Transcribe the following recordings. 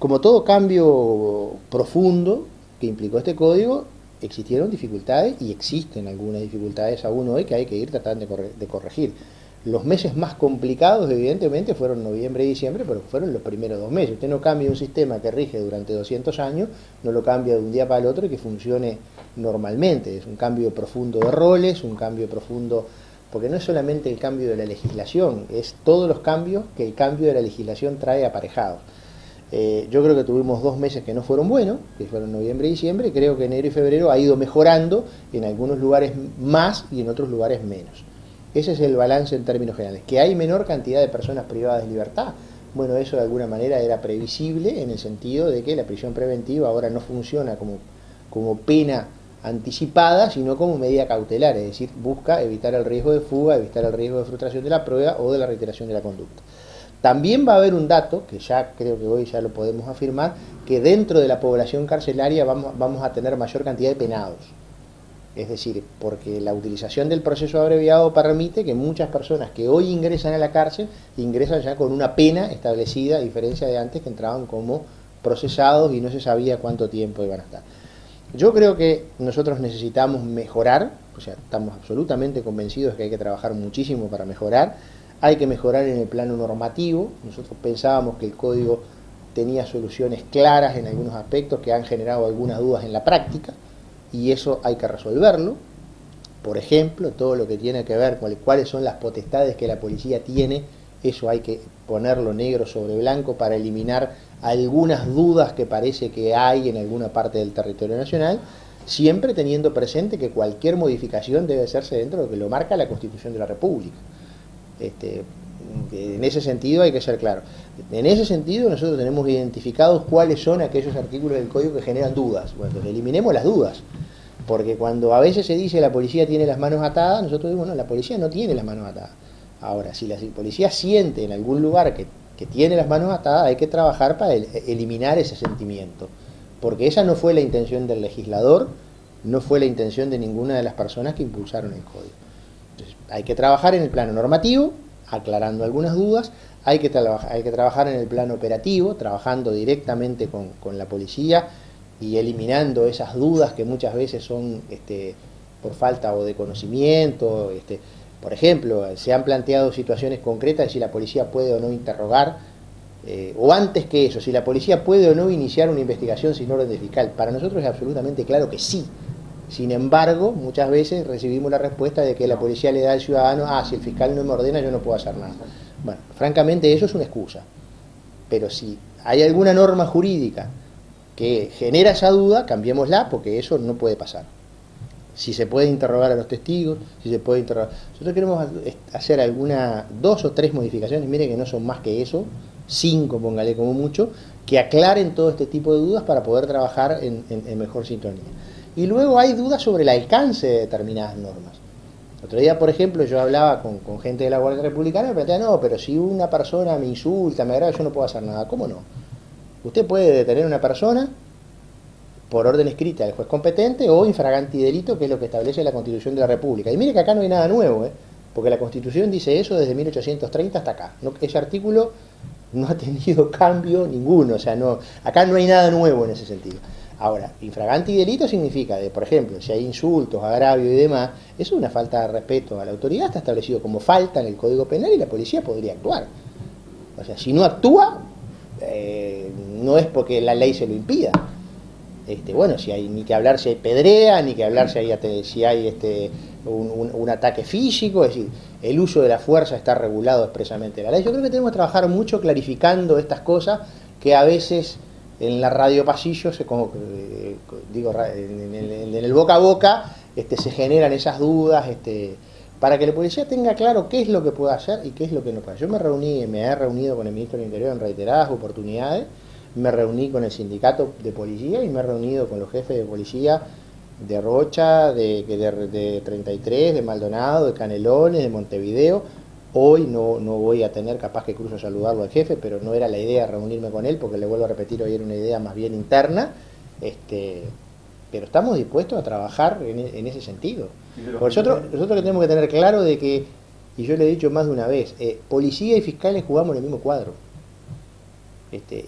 como todo cambio profundo que implicó este código, existieron dificultades y existen algunas dificultades aún hoy que hay que ir tratando de corregir. Los meses más complicados, evidentemente, fueron noviembre y diciembre, pero fueron los primeros 2 meses. Usted no cambia un sistema que rige durante 200 años, no lo cambia de un día para el otro y que funcione normalmente. Es un cambio profundo de roles, un cambio profundo, porque no es solamente el cambio de la legislación, es todos los cambios que el cambio de la legislación trae aparejados. Yo creo que tuvimos 2 meses que no fueron buenos, que fueron noviembre y diciembre, creo que enero y febrero ha ido mejorando, en algunos lugares más y en otros lugares menos. Ese es el balance en términos generales. Que hay menor cantidad de personas privadas de libertad, bueno, eso de alguna manera era previsible en el sentido de que la prisión preventiva ahora no funciona como pena anticipada, sino como medida cautelar, es decir, busca evitar el riesgo de fuga, evitar el riesgo de frustración de la prueba o de la reiteración de la conducta. También va a haber un dato, que ya creo que hoy ya lo podemos afirmar, que dentro de la población carcelaria vamos a tener mayor cantidad de penados. Es decir, porque la utilización del proceso abreviado permite que muchas personas que hoy ingresan a la cárcel, ingresan ya con una pena establecida, a diferencia de antes que entraban como procesados y no se sabía cuánto tiempo iban a estar. Yo creo que nosotros necesitamos mejorar, o sea, estamos absolutamente convencidos de que hay que trabajar muchísimo para mejorar. Hay que mejorar en el plano normativo. Nosotros pensábamos que el código tenía soluciones claras en algunos aspectos que han generado algunas dudas en la práctica, y eso hay que resolverlo. Por ejemplo, todo lo que tiene que ver con cuáles son las potestades que la policía tiene, eso hay que ponerlo negro sobre blanco para eliminar algunas dudas que parece que hay en alguna parte del territorio nacional, siempre teniendo presente que cualquier modificación debe hacerse dentro de lo que lo marca la Constitución de la República. En ese sentido hay que ser claro. En ese sentido nosotros tenemos identificados cuáles son aquellos artículos del código que generan dudas. Bueno, entonces eliminemos las dudas, porque cuando a veces se dice la policía tiene las manos atadas, nosotros decimos no, la policía no tiene las manos atadas. Ahora, si la policía siente en algún lugar que tiene las manos atadas, hay que trabajar para eliminar ese sentimiento, porque esa no fue la intención del legislador, no fue la intención de ninguna de las personas que impulsaron el código. Entonces, hay que trabajar en el plano normativo, aclarando algunas dudas, hay que trabajar en el plano operativo, trabajando directamente con la policía y eliminando esas dudas que muchas veces son por falta o de conocimiento. Por ejemplo, se han planteado situaciones concretas de si la policía puede o no interrogar, o antes que eso, si la policía puede o no iniciar una investigación sin orden de fiscal. Para nosotros es absolutamente claro que sí. Sin embargo, muchas veces recibimos la respuesta de que la policía le da al ciudadano, si el fiscal no me ordena, yo no puedo hacer nada. Bueno, francamente eso es una excusa. Pero si hay alguna norma jurídica que genera esa duda, cambiémosla, porque eso no puede pasar. Si se puede interrogar a los testigos, si se puede interrogar. Nosotros queremos hacer 2 o 3 modificaciones, mire que no son más que eso, 5, póngale como mucho, que aclaren todo este tipo de dudas para poder trabajar en mejor sintonía. Y luego hay dudas sobre el alcance de determinadas normas. Otro día, por ejemplo, yo hablaba con gente de la Guardia Republicana y me planteaba, no, pero si una persona me insulta, me agrava, yo no puedo hacer nada. ¿Cómo no? Usted puede detener a una persona por orden escrita del juez competente o infraganti delito, que es lo que establece la Constitución de la República. Y mire que acá no hay nada nuevo, porque la Constitución dice eso desde 1830 hasta acá. Ese artículo no ha tenido cambio ninguno, o sea, acá no hay nada nuevo en ese sentido. Ahora, infraganti delito significa, por ejemplo, si hay insultos, agravio y demás, eso es una falta de respeto a la autoridad, está establecido como falta en el Código Penal y la policía podría actuar. O sea, si no actúa, no es porque la ley se lo impida. Bueno, ni que hablar si hay pedrea, ni que hablar si hay un ataque físico, es decir, el uso de la fuerza está regulado expresamente en la ley. Yo creo que tenemos que trabajar mucho clarificando estas cosas que a veces en la radio pasillo, en el boca a boca, se generan esas dudas, para que la policía tenga claro qué es lo que puede hacer y qué es lo que no puede hacer. Yo me he reunido con el ministro del Interior en reiteradas oportunidades, me reuní con el sindicato de policía y me he reunido con los jefes de policía de Rocha, de 33, de Maldonado, de Canelones, de Montevideo. Hoy no voy a tener, capaz que cruzo a saludarlo al jefe, pero no era la idea reunirme con él, porque le vuelvo a repetir, hoy era una idea más bien interna, pero estamos dispuestos a trabajar en ese sentido. Nosotros que tenemos que tener claro de que, y yo le he dicho más de una vez, policía y fiscales jugamos en el mismo cuadro.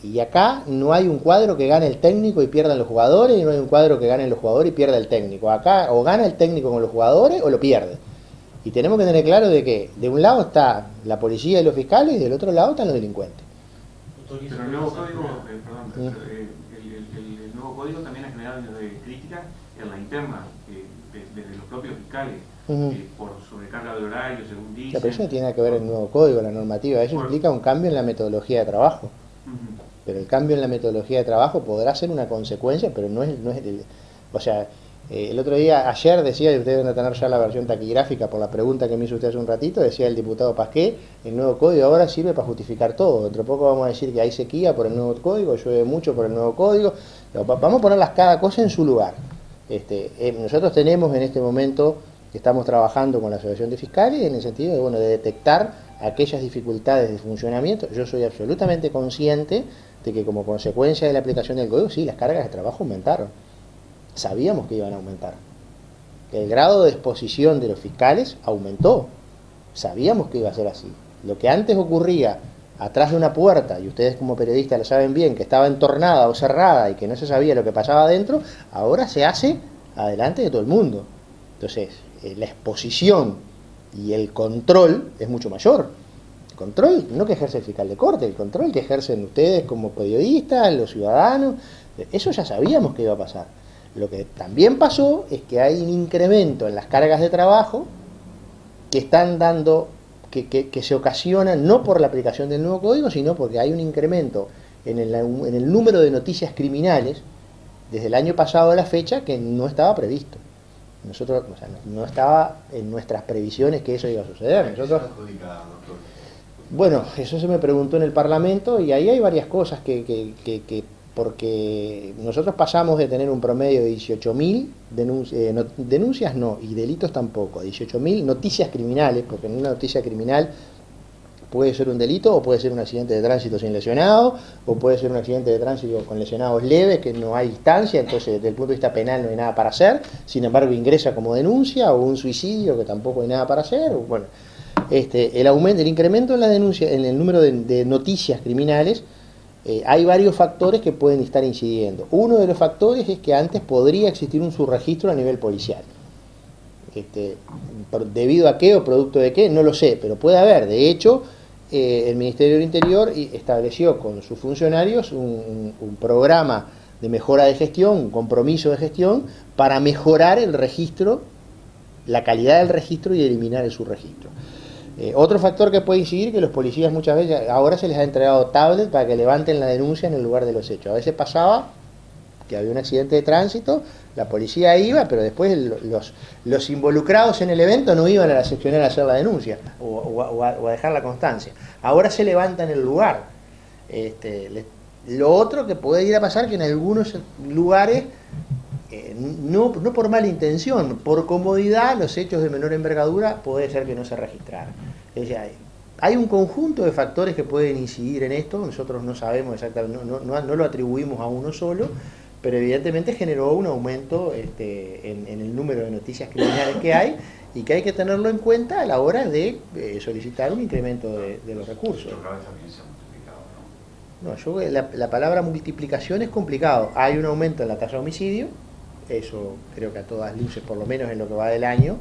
Y acá no hay un cuadro que gane el técnico y pierdan los jugadores, y no hay un cuadro que gane los jugadores y pierda el técnico. Acá o gana el técnico con los jugadores o lo pierde. Y tenemos que tener claro de que de un lado está la policía y los fiscales y del otro lado están los delincuentes. Pero el nuevo código, el nuevo código también ha generado críticas en la interna, desde los propios fiscales, por sobrecarga de horario, según dicen. Pero eso no tiene nada que ver el nuevo código, la normativa, eso implica un cambio en la metodología de trabajo. Pero el cambio en la metodología de trabajo podrá ser una consecuencia, pero no es o sea, el otro día, ayer decía, y ustedes van a tener ya la versión taquigráfica por la pregunta que me hizo usted hace un ratito, decía el diputado Pasqué, el nuevo código ahora sirve para justificar todo. Dentro de poco vamos a decir que hay sequía por el nuevo código, llueve mucho por el nuevo código. Vamos a ponerlas cada cosa en su lugar. Nosotros tenemos en este momento, estamos trabajando con la Asociación de Fiscales en el sentido de, bueno, de detectar aquellas dificultades de funcionamiento. Yo soy absolutamente consciente de que como consecuencia de la aplicación del código, sí, las cargas de trabajo aumentaron. Sabíamos que iban a aumentar. El grado de exposición de los fiscales aumentó. Sabíamos que iba a ser así. Lo que antes ocurría atrás de una puerta, y ustedes como periodistas lo saben bien, que estaba entornada o cerrada y que no se sabía lo que pasaba adentro, ahora se hace adelante de todo el mundo. Entonces, la exposición y el control es mucho mayor. El control no que ejerce el fiscal de corte, el control que ejercen ustedes como periodistas, los ciudadanos. Eso ya sabíamos que iba a pasar. Lo que también pasó es que hay un incremento en las cargas de trabajo que están dando, que se ocasionan no por la aplicación del nuevo código, sino porque hay un incremento en el número de noticias criminales desde el año pasado a la fecha que no estaba previsto. Nosotros, o sea, no estaba en nuestras previsiones que eso iba a suceder. Nosotros, bueno, eso se me preguntó en el Parlamento y ahí hay varias cosas porque nosotros pasamos de tener un promedio de 18.000 denuncias no, y delitos tampoco, 18.000 noticias criminales, porque en una noticia criminal puede ser un delito o puede ser un accidente de tránsito sin lesionado, o puede ser un accidente de tránsito con lesionados leves, que no hay distancia, entonces desde el punto de vista penal no hay nada para hacer, sin embargo ingresa como denuncia, o un suicidio que tampoco hay nada para hacer, o bueno, el incremento en la denuncia, en el número de noticias criminales. Hay varios factores que pueden estar incidiendo. Uno de los factores es que antes podría existir un subregistro a nivel policial. ¿Debido a qué o producto de qué? No lo sé, pero puede haber. De hecho, el Ministerio del Interior estableció con sus funcionarios un programa de mejora de gestión, un compromiso de gestión para mejorar el registro, la calidad del registro y eliminar el subregistro. Otro factor que puede incidir que los policías muchas veces, ahora se les ha entregado tablets para que levanten la denuncia en el lugar de los hechos. A veces pasaba que había un accidente de tránsito, la policía iba, pero después los involucrados en el evento no iban a la seccional a hacer la denuncia o a dejar la constancia. Ahora se levanta en el lugar. Lo otro que puede ir a pasar que en algunos lugares, no por mala intención, por comodidad, los hechos de menor envergadura puede ser que no se registraran. Es decir, hay un conjunto de factores que pueden incidir en esto, nosotros no sabemos exactamente, no lo atribuimos a uno solo, pero evidentemente generó un aumento en el número de noticias criminales que hay y que hay que tenerlo en cuenta a la hora de solicitar un incremento de los recursos. La palabra multiplicación es complicado. Hay un aumento en la tasa de homicidio, eso creo que a todas luces, por lo menos en lo que va del año,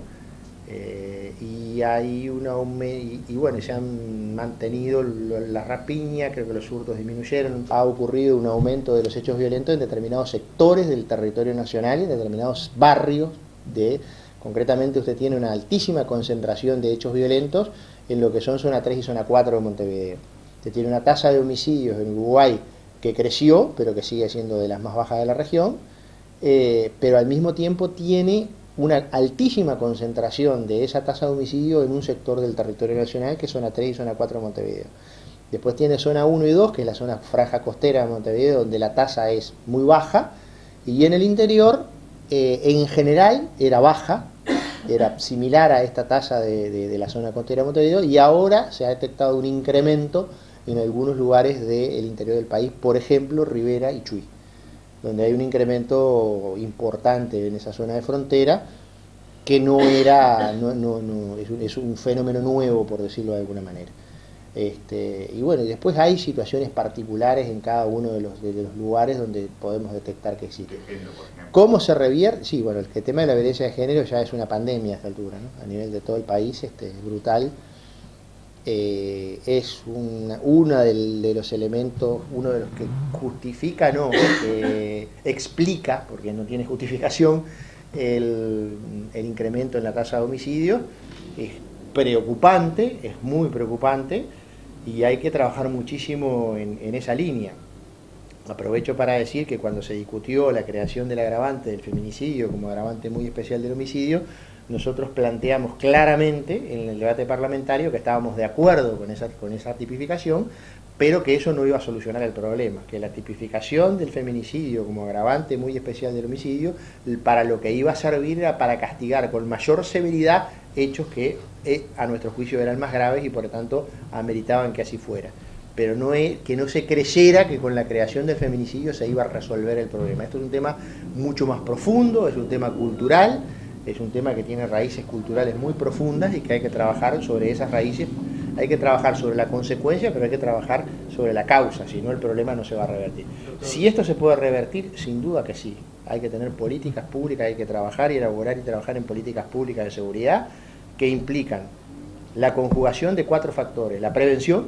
y hay un aumento, y bueno, se han mantenido las rapiñas, creo que los hurtos disminuyeron, ha ocurrido un aumento de los hechos violentos en determinados sectores del territorio nacional y en determinados barrios concretamente usted tiene una altísima concentración de hechos violentos en lo que son zona 3 y zona 4 de Montevideo. Usted tiene una tasa de homicidios en Uruguay que creció, pero que sigue siendo de las más bajas de la región, pero al mismo tiempo tiene una altísima concentración de esa tasa de homicidio en un sector del territorio nacional que es zona 3 y zona 4 de Montevideo. Después tiene zona 1 y 2, que es la zona franja costera de Montevideo, donde la tasa es muy baja, y en el interior, en general, era baja, era similar a esta tasa de la zona costera de Montevideo, y ahora se ha detectado un incremento en algunos lugares del interior del país, por ejemplo, Rivera y Chuy, donde hay un incremento importante en esa zona de frontera, que es un fenómeno nuevo, por decirlo de alguna manera. Y bueno, y después hay situaciones particulares en cada uno de los lugares donde podemos detectar que existe. ¿Cómo se revierte? Sí, bueno, el tema de la violencia de género ya es una pandemia a esta altura, ¿no? A nivel de todo el país, brutal. Es uno de los elementos, uno de los que justifica, no, que explica, porque no tiene justificación, el incremento en la tasa de homicidios. Es preocupante, es muy preocupante, y hay que trabajar muchísimo en esa línea. Aprovecho para decir que cuando se discutió la creación del agravante del feminicidio como agravante muy especial del homicidio, nosotros planteamos claramente en el debate parlamentario que estábamos de acuerdo con esa tipificación, pero que eso no iba a solucionar el problema, que la tipificación del feminicidio como agravante muy especial del homicidio, para lo que iba a servir era para castigar con mayor severidad hechos que a nuestro juicio eran más graves y por lo tanto ameritaban que así fuera. Pero que no se creyera que con la creación del feminicidio se iba a resolver el problema. Esto es un tema mucho más profundo, es un tema cultural, es un tema que tiene raíces culturales muy profundas y que hay que trabajar sobre esas raíces. Hay que trabajar sobre la consecuencia, pero hay que trabajar sobre la causa, si no el problema no se va a revertir. Si esto se puede revertir, sin duda que sí. Hay que tener políticas públicas, hay que trabajar y elaborar y trabajar en políticas públicas de seguridad que implican la conjugación de 4 factores. La prevención,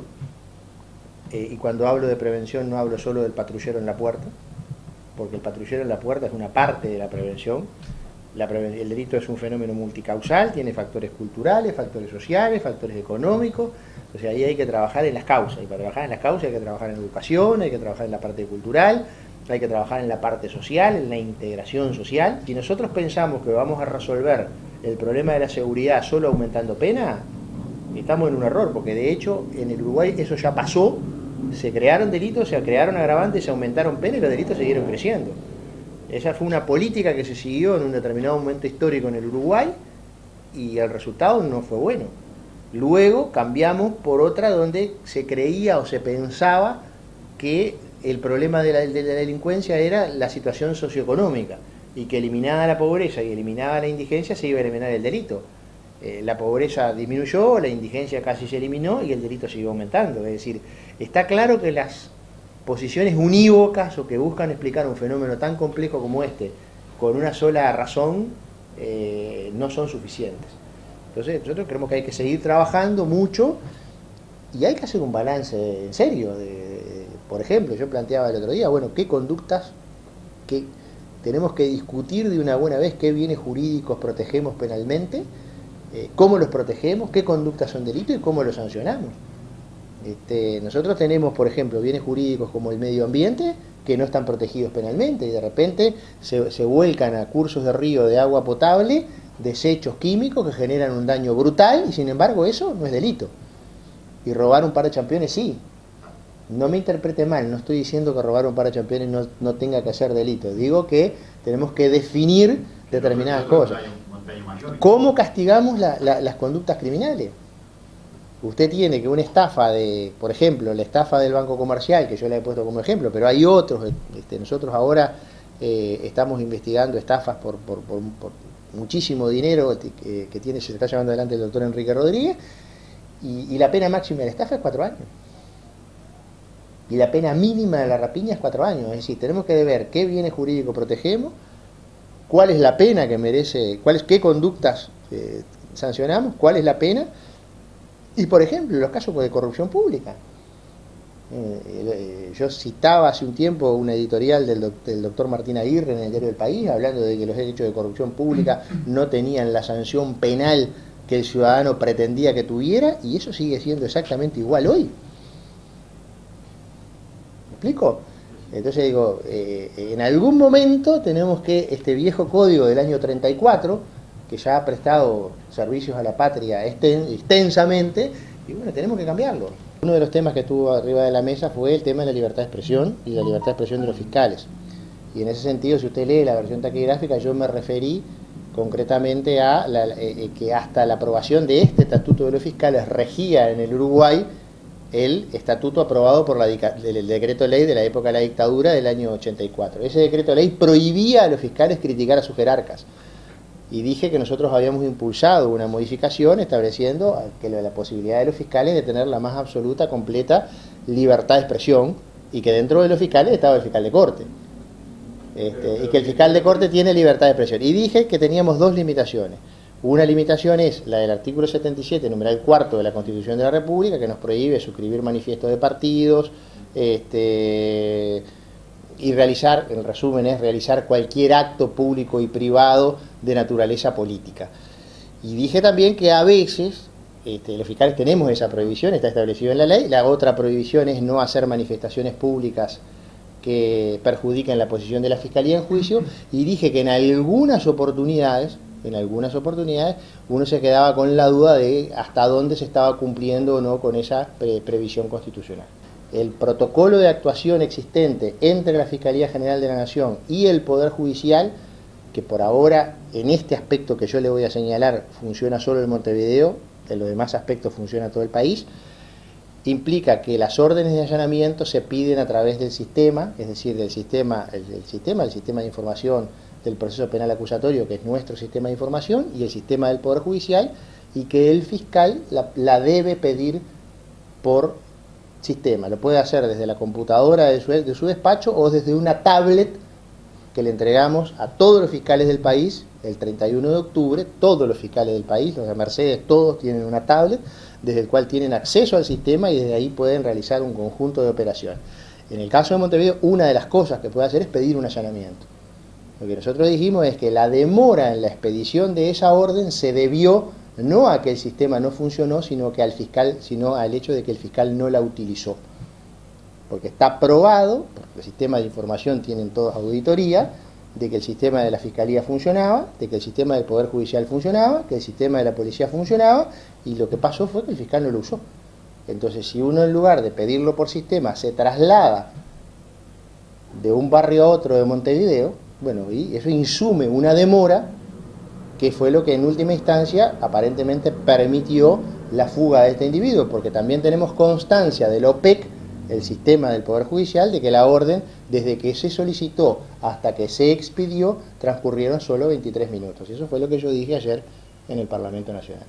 y cuando hablo de prevención no hablo solo del patrullero en la puerta, porque el patrullero en la puerta es una parte de la prevención. El delito es un fenómeno multicausal, tiene factores culturales, factores sociales, factores económicos, o sea, ahí hay que trabajar en las causas, y para trabajar en las causas hay que trabajar en educación, hay que trabajar en la parte cultural, hay que trabajar en la parte social, en la integración social. Si nosotros pensamos que vamos a resolver el problema de la seguridad solo aumentando pena, estamos en un error, porque de hecho en el Uruguay eso ya pasó, se crearon delitos, se crearon agravantes, se aumentaron penas y los delitos siguieron creciendo. Esa fue una política que se siguió en un determinado momento histórico en el Uruguay y el resultado no fue bueno. Luego cambiamos por otra donde se creía o se pensaba que el problema de la delincuencia era la situación socioeconómica y que eliminada la pobreza y eliminada la indigencia se iba a eliminar el delito. La pobreza disminuyó, la indigencia casi se eliminó y el delito siguió aumentando. Es decir, está claro que las posiciones unívocas o que buscan explicar un fenómeno tan complejo como este con una sola razón no son suficientes. Entonces nosotros creemos que hay que seguir trabajando mucho y hay que hacer un balance en serio. Por ejemplo, yo planteaba el otro día, bueno, qué conductas que tenemos que discutir de una buena vez, qué bienes jurídicos protegemos penalmente, cómo los protegemos, qué conductas son delito y cómo los sancionamos. Nosotros tenemos, por ejemplo, bienes jurídicos como el medio ambiente que no están protegidos penalmente y de repente se vuelcan a cursos de río de agua potable desechos químicos que generan un daño brutal y sin embargo eso no es delito. Y robar un par de championes sí. No me interprete mal, no estoy diciendo que robar un par de championes no tenga que ser delito. Digo que tenemos que definir determinadas cosas. ¿Cómo castigamos las conductas criminales? Usted tiene que una estafa por ejemplo, la estafa del Banco Comercial, que yo la he puesto como ejemplo, pero hay otros. Nosotros ahora estamos investigando estafas por muchísimo dinero que se está llevando adelante el doctor Enrique Rodríguez, y la pena máxima de la estafa es 4 años. Y la pena mínima de la rapiña es 4 años. Es decir, tenemos que ver qué bienes jurídicos protegemos, cuál es la pena que merece, qué conductas sancionamos, cuál es la pena. Y por ejemplo, los casos de corrupción pública. Yo citaba hace un tiempo una editorial del doctor Martín Aguirre en el diario del País, hablando de que los hechos de corrupción pública no tenían la sanción penal que el ciudadano pretendía que tuviera, y eso sigue siendo exactamente igual hoy. ¿Me explico? Entonces digo, en algún momento tenemos que este viejo código del año 34, que ya ha prestado servicios a la patria extensamente, y bueno, tenemos que cambiarlo. Uno de los temas que estuvo arriba de la mesa fue el tema de la libertad de expresión y la libertad de expresión de los fiscales. Y en ese sentido, si usted lee la versión taquigráfica, yo me referí concretamente a que hasta la aprobación de este estatuto de los fiscales regía en el Uruguay el estatuto aprobado por el decreto ley de la época de la dictadura del año 84. Ese decreto ley prohibía a los fiscales criticar a sus jerarcas. y dije que nosotros habíamos impulsado una modificación estableciendo que la posibilidad de los fiscales de tener la más absoluta, completa libertad de expresión, y que dentro de los fiscales estaba el fiscal de corte. Y que el fiscal de corte tiene libertad de expresión. Y dije que teníamos dos limitaciones. Una limitación es la del artículo 77, numeral cuarto de la Constitución de la República, que nos prohíbe suscribir manifiestos de partidos, y realizar, en resumen, es realizar cualquier acto público y privado de naturaleza política. Y dije también que a veces los fiscales tenemos esa prohibición, está establecido en la ley. La otra prohibición es no hacer manifestaciones públicas que perjudiquen la posición de la Fiscalía en juicio, y dije que en algunas oportunidades uno se quedaba con la duda de hasta dónde se estaba cumpliendo o no con esa previsión constitucional. El protocolo de actuación existente entre la Fiscalía General de la Nación y el Poder Judicial, que por ahora en este aspecto que yo le voy a señalar funciona solo en Montevideo, en los demás aspectos funciona todo el país, implica que las órdenes de allanamiento se piden a través del sistema, es decir, del sistema de información del proceso penal acusatorio, que es nuestro sistema de información, y el sistema del Poder Judicial, y que el fiscal la debe pedir por sistema. Lo puede hacer desde la computadora de su despacho o desde una tablet que le entregamos a todos los fiscales del país el 31 de octubre, todos los fiscales del país, los de Mercedes, todos tienen una tablet desde el cual tienen acceso al sistema y desde ahí pueden realizar un conjunto de operaciones. En el caso de Montevideo, una de las cosas que puede hacer es pedir un allanamiento. Lo que nosotros dijimos es que la demora en la expedición de esa orden se debió no a que el sistema no funcionó, sino al hecho de que el fiscal no la utilizó. Porque está probado, porque el sistema de información tienen todos auditoría, de que el sistema de la Fiscalía funcionaba, de que el sistema del Poder Judicial funcionaba, que el sistema de la Policía funcionaba, y lo que pasó fue que el fiscal no lo usó. Entonces, si uno en lugar de pedirlo por sistema se traslada de un barrio a otro de Montevideo, bueno, y eso insume una demora, que fue lo que en última instancia aparentemente permitió la fuga de este individuo, porque también tenemos constancia del OPEC, el sistema del Poder Judicial, de que la orden, desde que se solicitó hasta que se expidió, transcurrieron solo 23 minutos. Y eso fue lo que yo dije ayer en el Parlamento Nacional.